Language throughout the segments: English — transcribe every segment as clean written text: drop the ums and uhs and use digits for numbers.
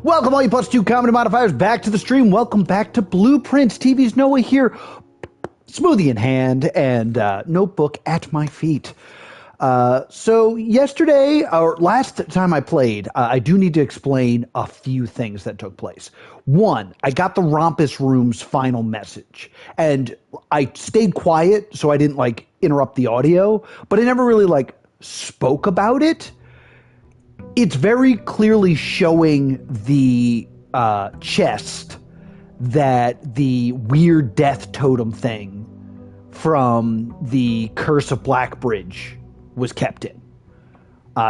Welcome all you plus two comedy modifiers back to the stream. Welcome back to Blueprints. TV's Noah here, smoothie in hand and notebook at my feet. So yesterday, or last time I played, I do need to explain a few things that took place. One, I got the Rompus Room's final message, and I stayed quiet so I didn't like interrupt the audio, but I never really like spoke about it. It's very clearly showing the chest that the weird death totem thing from the Curse of Blackbridge was kept in.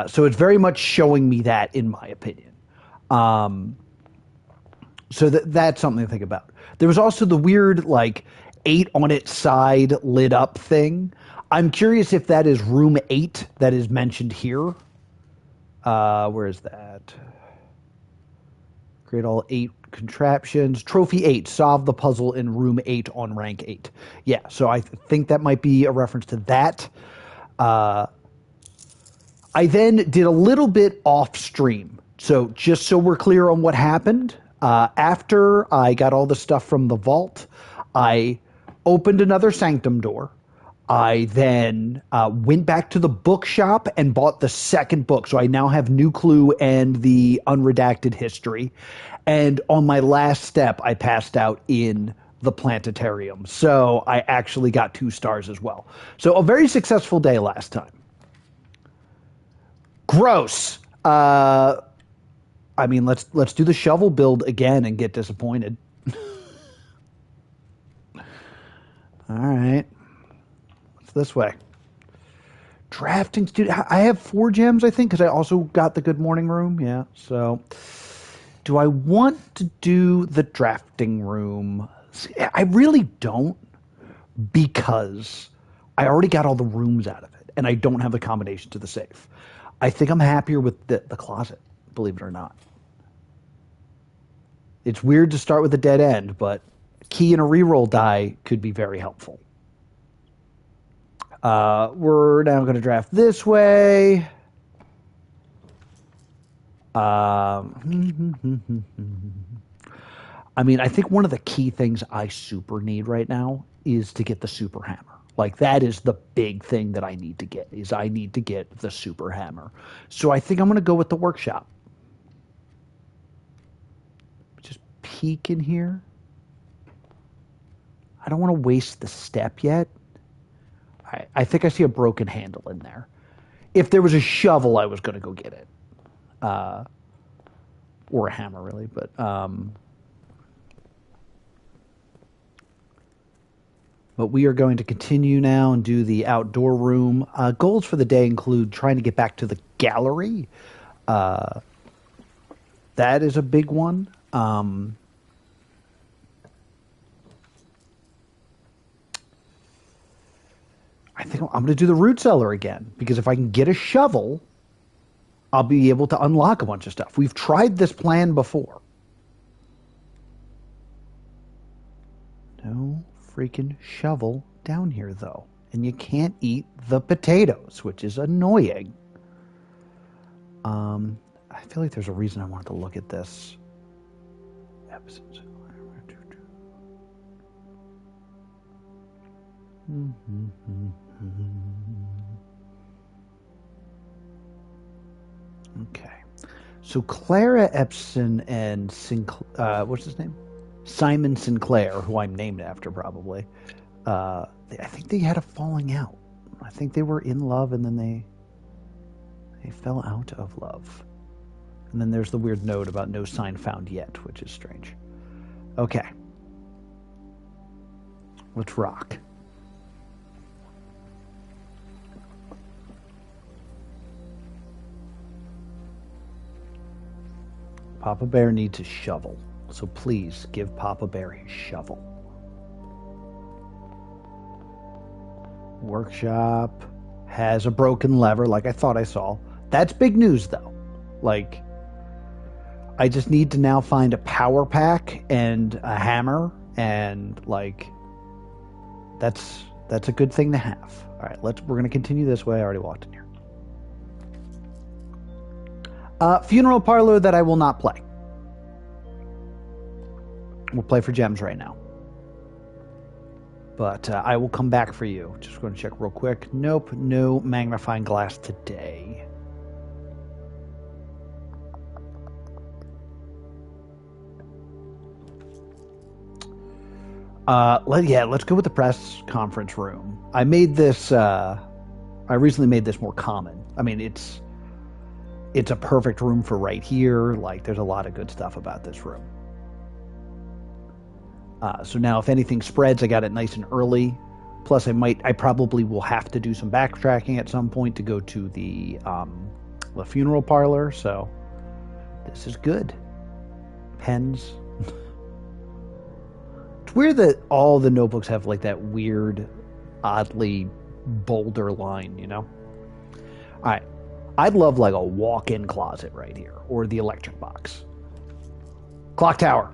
So it's very much showing me that, in my opinion. So that's something to think about. There was also the weird, like, 8 on its side lit up thing. I'm curious if that is room 8 that is mentioned here. Where is that? Create all 8 contraptions. Trophy 8. Solve the puzzle in room 8 on rank 8. Yeah, so I think that might be a reference to that. I then did a little bit off stream. So just so we're clear on what happened, after I got all the stuff from the vault, I opened another sanctum door. I then went back to the bookshop and bought the second book. So I now have New Clue and the Unredacted History. And on my last step, I passed out in the planetarium. So I actually got 2 stars as well. So a very successful day last time. Gross. I mean, let's do the shovel build again and get disappointed. All right. This way. Drafting studio. I have 4 gems, I think, because I also got the good morning room. Yeah. So do I want to do the drafting room? See, I really don't, because I already got all the rooms out of it and I don't have the combination to the safe. I think I'm happier with the closet, believe it or not. It's weird to start with a dead end, but key and a reroll die could be very helpful. We're now going to draft this way. I mean, I think one of the key things I super need right now is to get the super hammer. Like, that is the big thing that I need to get, is I need to get the super hammer. So I think I'm going to go with the workshop. Just peek in here. I don't want to waste the step yet. I think I see a broken handle in there. If there was a shovel, I was going to go get it. Or a hammer, really. But we are going to continue now and do the outdoor room. Goals for the day include trying to get back to the gallery. That is a big one. I think I'm going to do the root cellar again, because if I can get a shovel, I'll be able to unlock a bunch of stuff. We've tried this plan before. No freaking shovel down here, though. And you can't eat the potatoes, which is annoying. I feel like there's a reason I wanted to look at this. Episodes. Okay, so Clara Epson and what's his name? Simon Sinclair, who I'm named after, probably. I think they had a falling out. I think they were in love, and then they fell out of love. And then there's the weird note about no sign found yet, which is strange. Okay, let's rock. Papa Bear needs a shovel, so please give Papa Bear his shovel. Workshop has a broken lever, like I thought I saw. That's big news, though. Like, I just need to now find a power pack and a hammer, and like, that's a good thing to have. All right, we're going to continue this way. I already walked in here. Funeral parlor that I will not play. We'll play for gems right now. But I will come back for you. Just going to check real quick. Nope, no magnifying glass today. Let's go with the press conference room. I made this. I recently made this more common. I mean, it's a perfect room for right here. Like, there's a lot of good stuff about this room. So now, if anything spreads, I got it nice and early. Plus, I probably will have to do some backtracking at some point to go to the funeral parlor. So this is good. Pens. It's weird that all the notebooks have like that weird, oddly bolder line, you know? All right. I'd love like a walk-in closet right here, or the electric box. Clock tower.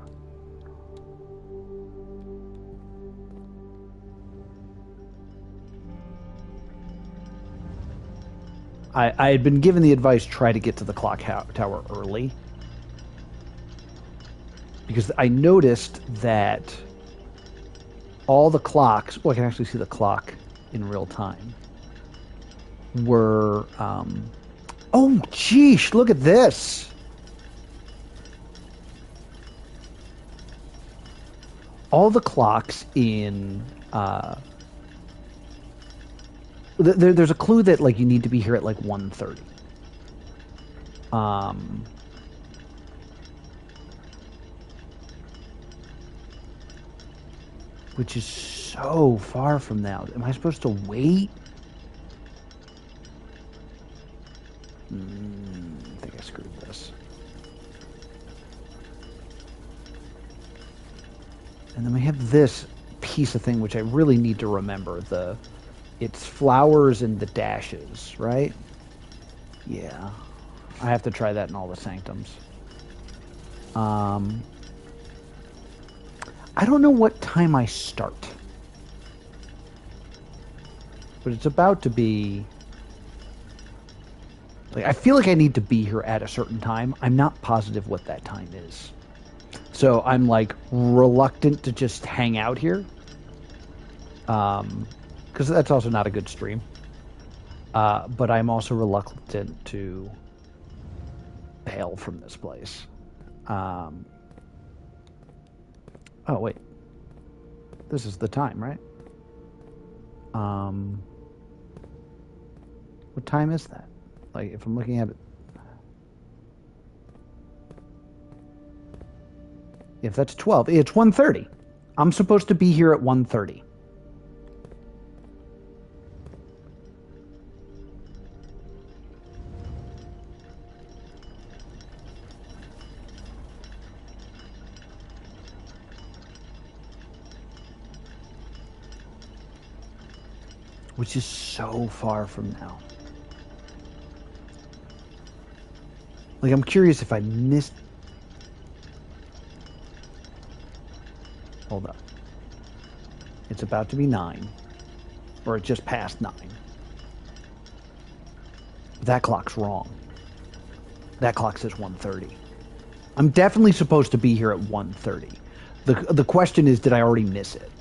I had been given the advice, try to get to the clock tower early. Because I noticed that all the clocks, I can actually see the clock in real time, were, oh, geesh, look at this. All the clocks in, there's a clue that, like, you need to be here at, like, 1:30. Which is so far from now. Am I supposed to wait? I think I screwed this. And then we have this piece of thing, which I really need to remember. It's flowers and the dashes, right? Yeah. I have to try that in all the sanctums. I don't know what time I start. But it's about to be... like, I feel like I need to be here at a certain time. I'm not positive what that time is. So I'm, like, reluctant to just hang out here. Because that's also not a good stream. But I'm also reluctant to bail from this place. Oh, wait. This is the time, right? What time is that? Like, if I'm looking at it... if that's 12, it's 1:30. I'm supposed to be here at 1:30. Which is so far from now. Like, I'm curious if I missed... hold up. It's about to be 9. Or it's just past 9. That clock's wrong. That clock says 1:30. I'm definitely supposed to be here at 1:30. The question is, did I already miss it?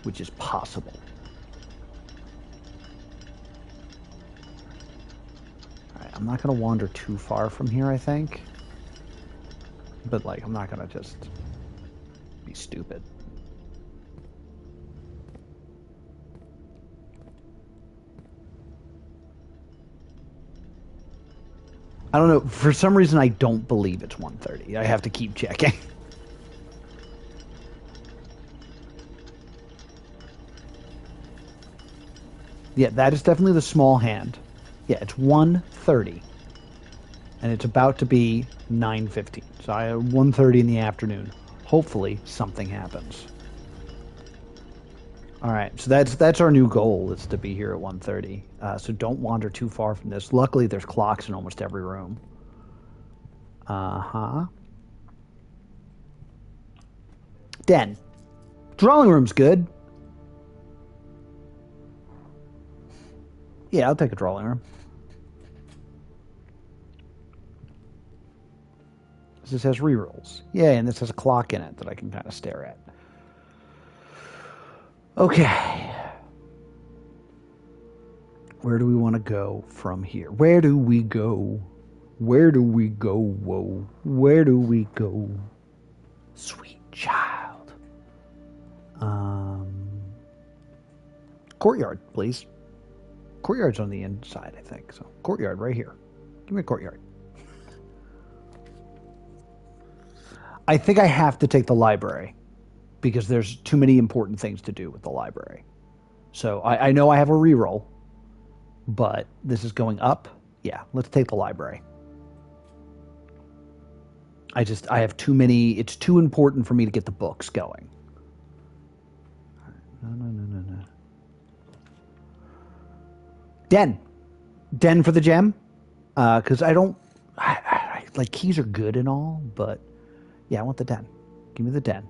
Which is possible. I'm not going to wander too far from here, I think. But, like, I'm not going to just be stupid. I don't know. For some reason, I don't believe it's 1:30. I have to keep checking. Yeah, that is definitely the small hand. Yeah, it's 1:30. And it's about to be 9:15. So I have 1:30 in the afternoon. Hopefully something happens. Alright, so that's our new goal, is to be here at 1:30. So don't wander too far from this. Luckily there's clocks in almost every room. Den. Drawing room's good. Yeah, I'll take a drawing room. This has rerolls. Yeah, and this has a clock in it that I can kind of stare at. Okay. Where do we want to go from here? Where do we go? Where do we go? Whoa. Where do we go? Sweet child. Courtyard, please. Courtyard's on the inside, I think. So, courtyard right here. Give me a courtyard. I think I have to take the library because there's too many important things to do with the library. So I know I have a reroll, but this is going up. Yeah, let's take the library. I have too many. It's too important for me to get the books going. No. Den for the gem. Because I don't... like, keys are good and all, but... yeah, I want the den. Give me the den.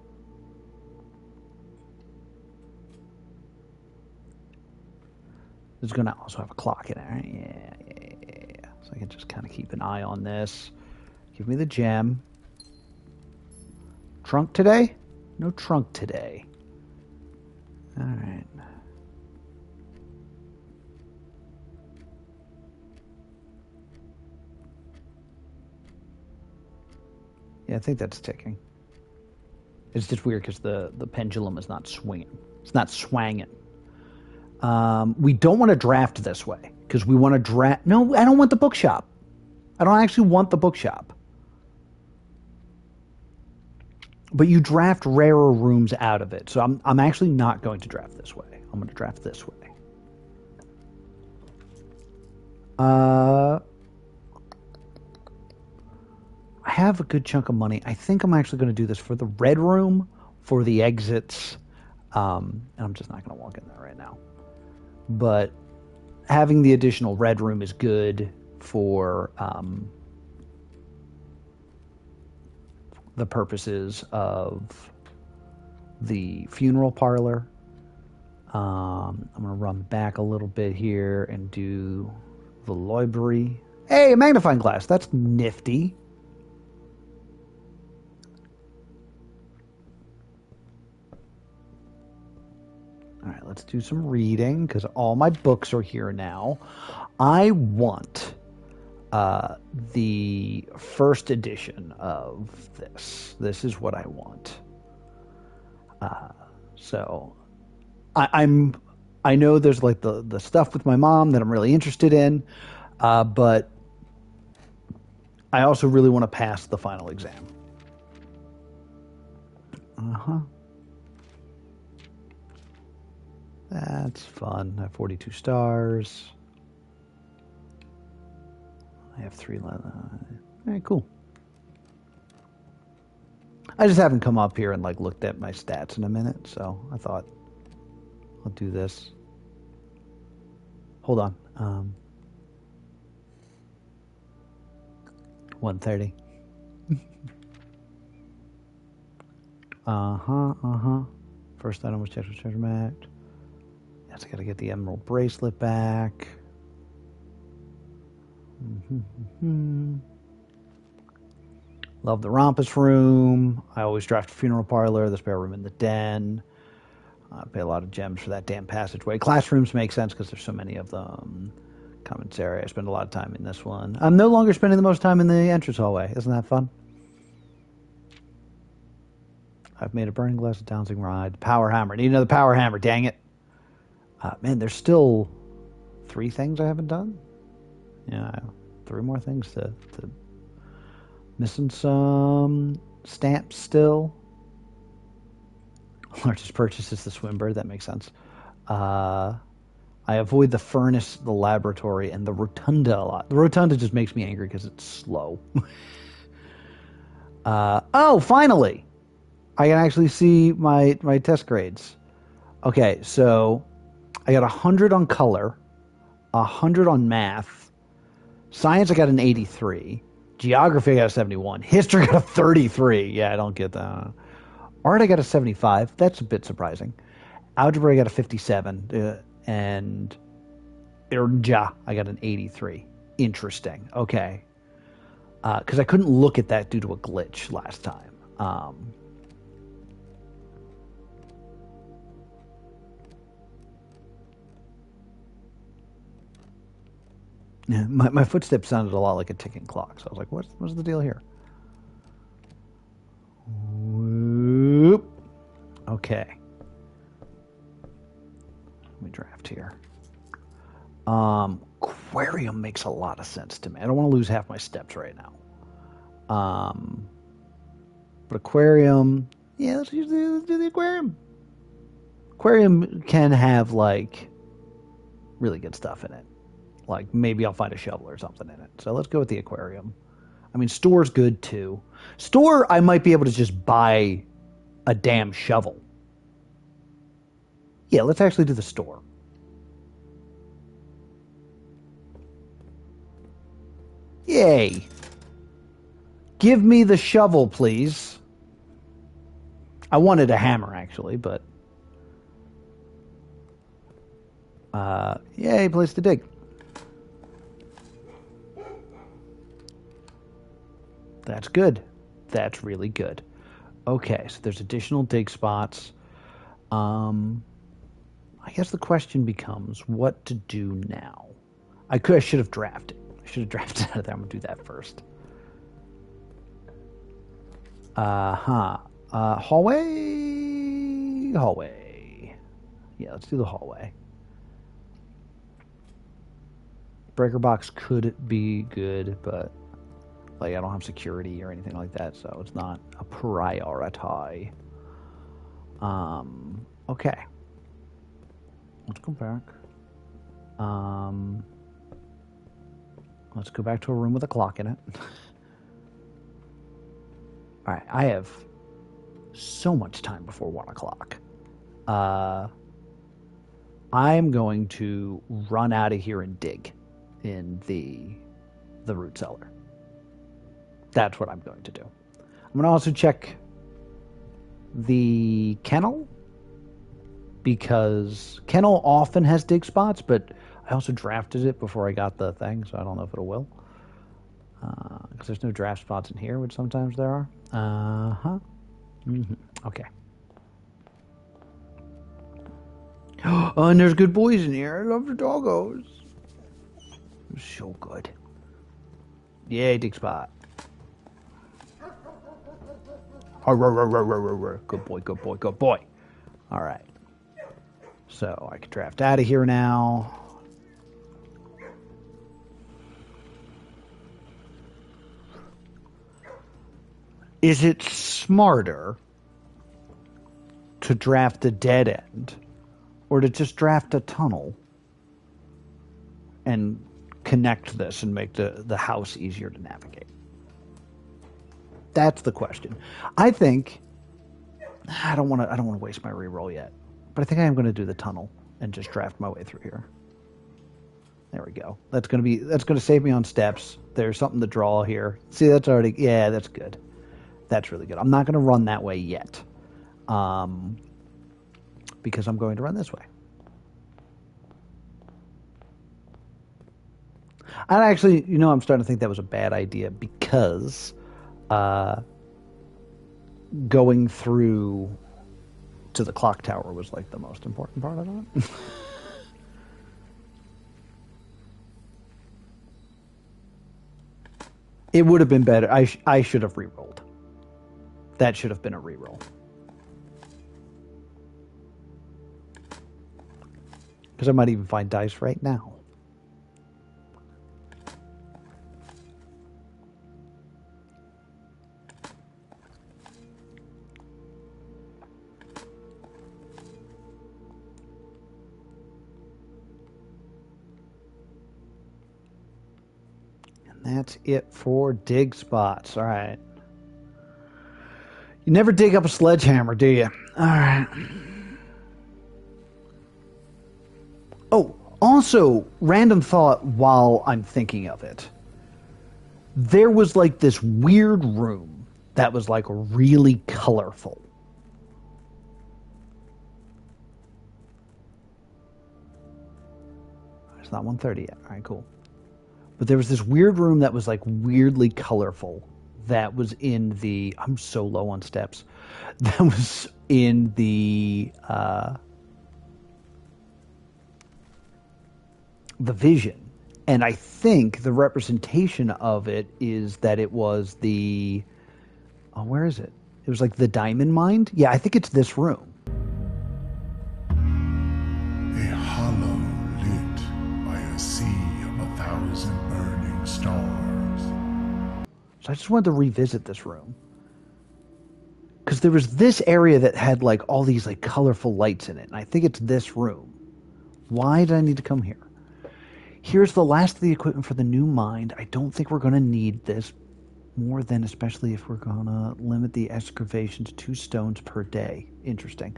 It's going to also have a clock in it, right? Yeah. So I can just kind of keep an eye on this. Give me the gem. Trunk today? No trunk today. All right. Yeah, I think that's ticking. It's just weird because the pendulum is not swinging. It's not swanging. We don't want to draft this way because we want to draft... no, I don't want the bookshop. I don't actually want the bookshop. But you draft rarer rooms out of it. So I'm actually not going to draft this way. I'm going to draft this way. I have a good chunk of money. I think I'm actually going to do this for the red room, for the exits. And I'm just not going to walk in there right now. But having the additional red room is good for the purposes of the funeral parlor. I'm going to run back a little bit here and do the library. Hey, a magnifying glass. That's nifty. All right, let's do some reading because all my books are here now. I want the first edition of this. This is what I want. So I know there's like the stuff with my mom that I'm really interested in, but I also really want to pass the final exam. That's fun. I have 42 stars. I have 3 left. All right, cool. I just haven't come up here and like looked at my stats in a minute, so I thought I'll do this. Hold on. 130. First item was checked with treasure map. Yes, I gotta get the emerald bracelet back. Love the Rompus room. I always draft a funeral parlor, the spare room in the den. I pay a lot of gems for that damn passageway. Classrooms make sense because there's so many of them. Commissary, I spend a lot of time in this one. I'm no longer spending the most time in the entrance hallway. Isn't that fun? I've made a burning glass, a dowsing rod, power hammer. Need another power hammer, dang it. Man, there's still 3 things I haven't done. Yeah, 3 more things to missing some stamps still. Largest purchase is the Swimbird. That makes sense. I avoid the furnace, the laboratory, and the rotunda a lot. The rotunda just makes me angry because it's slow. Oh, finally! I can actually see my test grades. Okay, so I got 100 on color, 100 on math. Science, I got an 83. Geography, I got a 71. History, I got a 33. Yeah, I don't get that. Art, I got a 75. That's a bit surprising. Algebra, I got a 57. And Irja, I got an 83. Interesting. Okay. Because I couldn't look at that due to a glitch last time. Yeah, my footsteps sounded a lot like a ticking clock, so I was like, what's the deal here? Whoop. Okay. Let me draft here. Aquarium makes a lot of sense to me. I don't want to lose half my steps right now. But aquarium, yeah, let's do the aquarium. Aquarium can have like really good stuff in it. Like maybe I'll find a shovel or something in it. So let's go with the aquarium. I mean, store's good too. Store, I might be able to just buy a damn shovel. Yeah, let's actually do the store. Yay. Give me the shovel, please. I wanted a hammer, actually, but... yay, place to dig. That's good. That's really good. Okay, so there's additional dig spots. I guess the question becomes what to do now. I should have drafted. I should have drafted out of there. I'm going to do that first. Hallway. Hallway. Yeah, let's do the hallway. Breaker box could be good, but like I don't have security or anything like that, so it's not a priority. Okay. Let's go back. Let's go back to a room with a clock in it. All right, I have so much time before 1 o'clock. I'm going to run out of here and dig in the root cellar. That's what I'm going to do. I'm going to also check the kennel, because kennel often has dig spots, but I also drafted it before I got the thing, so I don't know if it will. Because there's no draft spots in here, which sometimes there are. Okay. Oh, and there's good boys in here. I love the doggos. They're so good. Yay, dig spot. Good boy, good boy, good boy. All right. So I can draft out of here now. Is it smarter to draft a dead end or to just draft a tunnel and connect this and make the house easier to navigate? That's the question. I think I don't want to waste my reroll yet, but I think I am going to do the tunnel and just draft my way through here. There we go. That's going to save me on steps. There's something to draw here. See, that's already, yeah, that's good. That's really good. I'm not going to run that way yet, because I'm going to run this way. And actually, I'm starting to think that was a bad idea, because going through to the clock tower was like the most important part of it. It would have been better. I should have re-rolled. That should have been a re-roll. Because I might even find dice right now. That's it for dig spots. All right. You never dig up a sledgehammer, do you? All right. Oh, also, random thought while I'm thinking of it. There was like this weird room that was like really colorful. It's not 1:30 yet. All right, cool. But there was this weird room that was like weirdly colorful that was in the, I'm so low on steps, that was in the vision. And I think the representation of it is that it was the, oh, where is it? It was like the diamond mine. Yeah, I think it's this room. A hollow lit by a sea of 1,000 burning stars. So I just wanted to revisit this room. Because there was this area that had like all these like colorful lights in it. And I think it's this room. Why did I need to come here? Here's the last of the equipment for the new mine. I don't think we're going to need this more than, especially if we're going to limit the excavation to 2 stones per day. Interesting.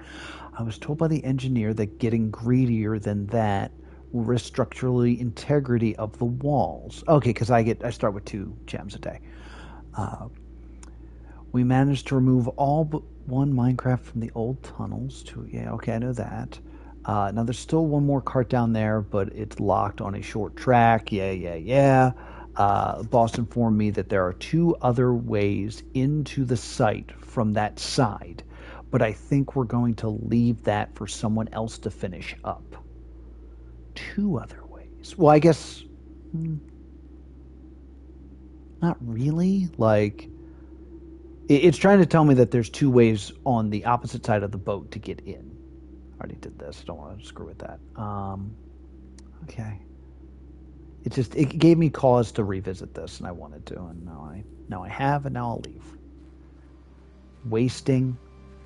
I was told by the engineer that getting greedier than that will risk structurally integrity of the walls. Okay, because I start with 2 gems a day. We managed to remove all but 1 minecraft from the old tunnels. Yeah, okay, I know that. Now there's still 1 more cart down there, but it's locked on a short track. Yeah. Boss informed me that there are 2 other ways into the site from that side, but I think we're going to leave that for someone else to finish up. 2 other ways. Well, I guess not really. Like, it's trying to tell me that there's 2 ways on the opposite side of the boat to get in. I already did this. Don't want to screw with that. Okay. It gave me cause to revisit this, and I wanted to, and now I have, and now I'll leave. Wasting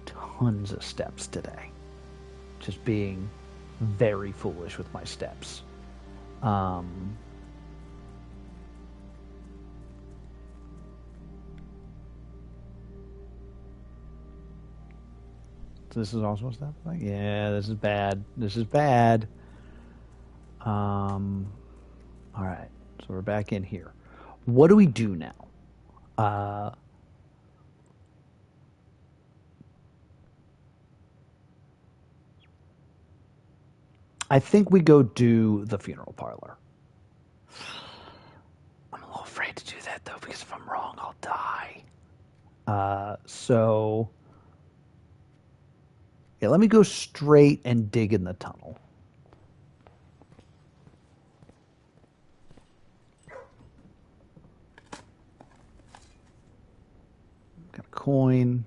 tons of steps today. Just being very foolish with my steps. So this is also a step? Yeah, this is bad. This is bad. All right, so we're back in here. What do we do now? I think we go do the funeral parlor. I'm a little afraid to do that, though, because if I'm wrong, I'll die. So... yeah, let me go straight and dig in the tunnel. Got a coin.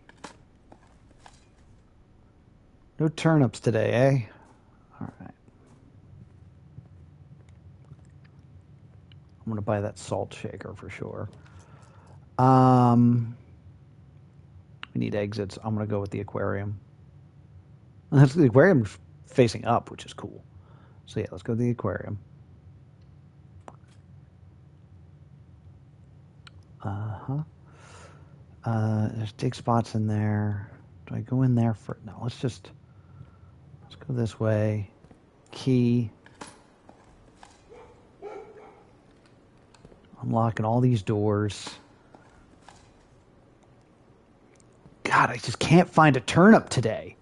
No turnips today, eh? All right. I'm going to buy that salt shaker for sure. We need exits. I'm going to go with the aquarium. And the aquarium's facing up, which is cool. So yeah, let's go to the aquarium. There's dig spots in there. Do I go in there for... no, let's go this way. Key. Unlocking all these doors. God, I just can't find a turnip today.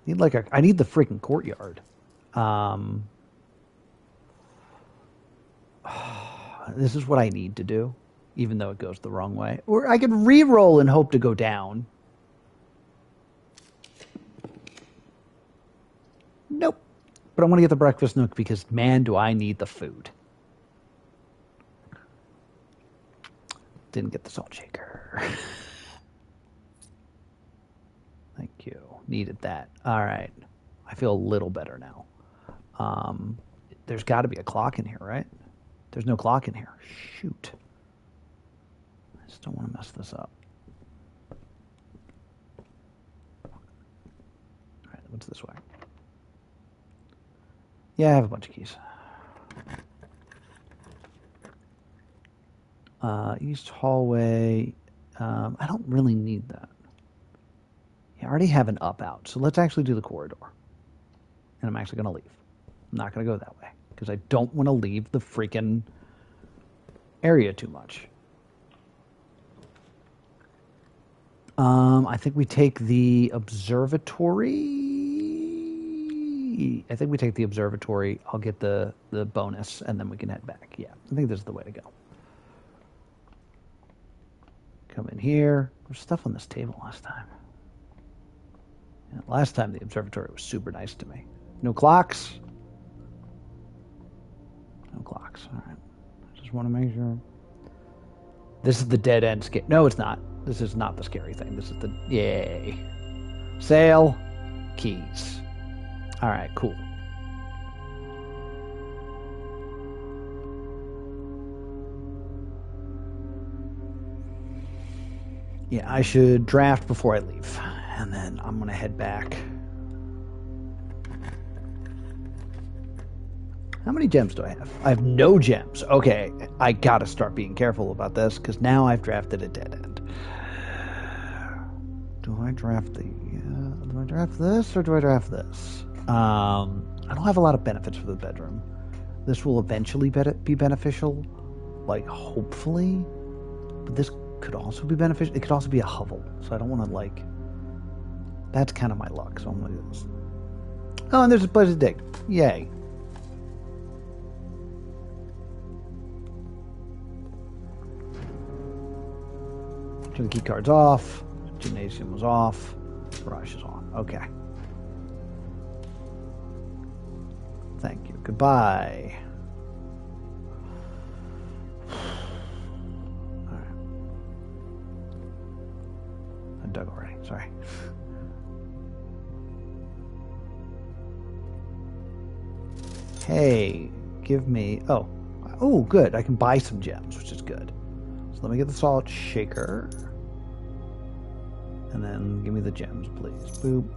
I need the freaking courtyard. This is what I need to do, even though it goes the wrong way. Or I could re-roll and hope to go down. Nope. But I want to get the breakfast nook because, man, do I need the food. Didn't get the salt shaker. Thank you. Needed that. All right. I feel a little better now. There's got to be a clock in here, right? There's no clock in here. Shoot. I just don't want to mess this up. All right, what's this way? Yeah, I have a bunch of keys. East hallway. I don't really need that. Yeah, I already have an up out, so let's actually do the corridor. And I'm actually going to leave. I'm not going to go that way because I don't want to leave the freaking area too much. I think we take the observatory. I think we take the observatory. I'll get the bonus, and then we can head back. Yeah, I think this is the way to go. Come in here. There's stuff on this table last time. Yeah, last time the observatory was super nice to me. No clocks. No clocks. All right. I just want to make sure. This is the dead end scare. No, it's not. This is not the scary thing. This is the... Yay. Sail. Keys. All right, cool. Yeah, I should draft before I leave. And then I'm going to head back. How many gems do I have? I have no gems. Okay, I got to start being careful about this because now I've drafted a dead end. Do I draft do I draft this or do I draft this? I don't have a lot of benefits for the bedroom. This will eventually be beneficial, like hopefully. But this could also be beneficial. It could also be a hovel, so I don't want to like. That's kind of my luck, so I'm gonna do this. Oh, and there's a place to dig. Yay. Turn the key cards off. Gymnasium was off. Garage is on. Okay. Thank you. Goodbye. Alright. I dug already. Sorry. Hey, give me... Oh. Oh, good. I can buy some gems, which is good. So let me get the salt shaker. And then give me the gems, please. Boop.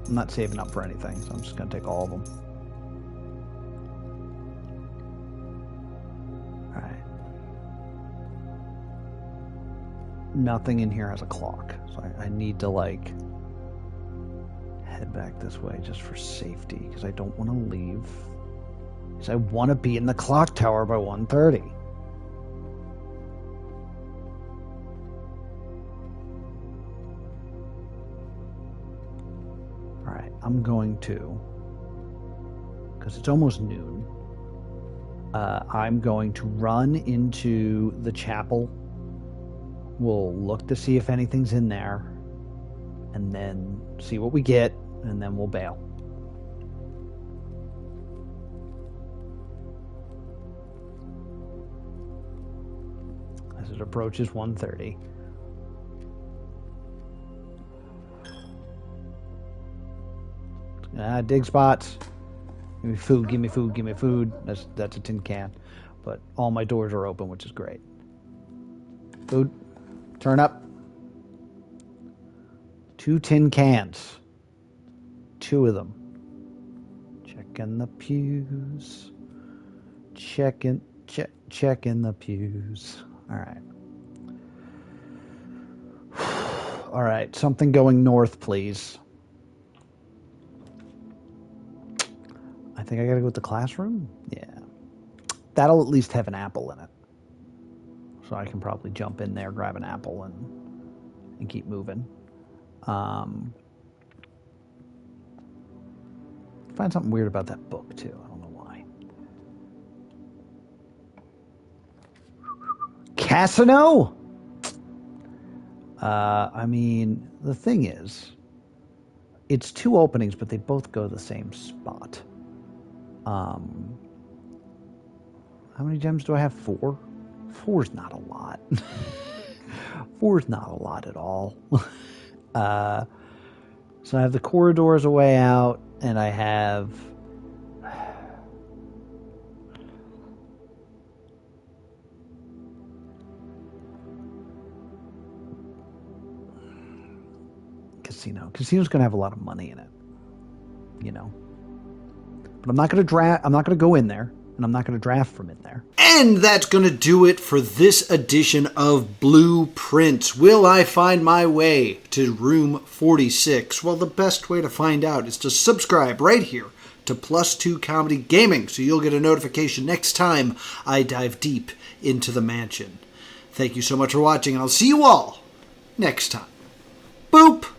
I'm not saving up for anything, so I'm just going to take all of them. Alright. Nothing in here has a clock. So I need to, like, head back this way just for safety, because I don't want to leave. Because I want to be in the clock tower by 1:30. I'm going to, because it's almost noon, I'm going to run into the chapel. We'll look to see if anything's in there, and then see what we get, and then we'll bail. As it approaches 1:30. Dig spots. Give me food, give me food, give me food. That's a tin can. But all my doors are open, which is great. Food. Turn up. 2 tin cans. 2 of them. Checking the pews. Checking the pews. Alright. Alright, something going north, please. I think I gotta go with the classroom? Yeah. That'll at least have an apple in it. So I can probably jump in there, grab an apple, and keep moving. Find something weird about that book, too. I don't know why. Cassino? I mean, the thing is, it's 2 openings, but they both go to the same spot. How many gems do I have? 4? 4's not a lot. 4's not a lot at all. So I have the corridors a way out, and I have... Casino. Casino's going to have a lot of money in it. You know? But I'm not going to draft. I'm not going to go in there, and I'm not going to draft from in there. And that's going to do it for this edition of Blueprints. Will I find my way to room 46? Well, the best way to find out is to subscribe right here to +2 Comedy Gaming, so you'll get a notification next time I dive deep into the mansion. Thank you so much for watching, and I'll see you all next time. Boop!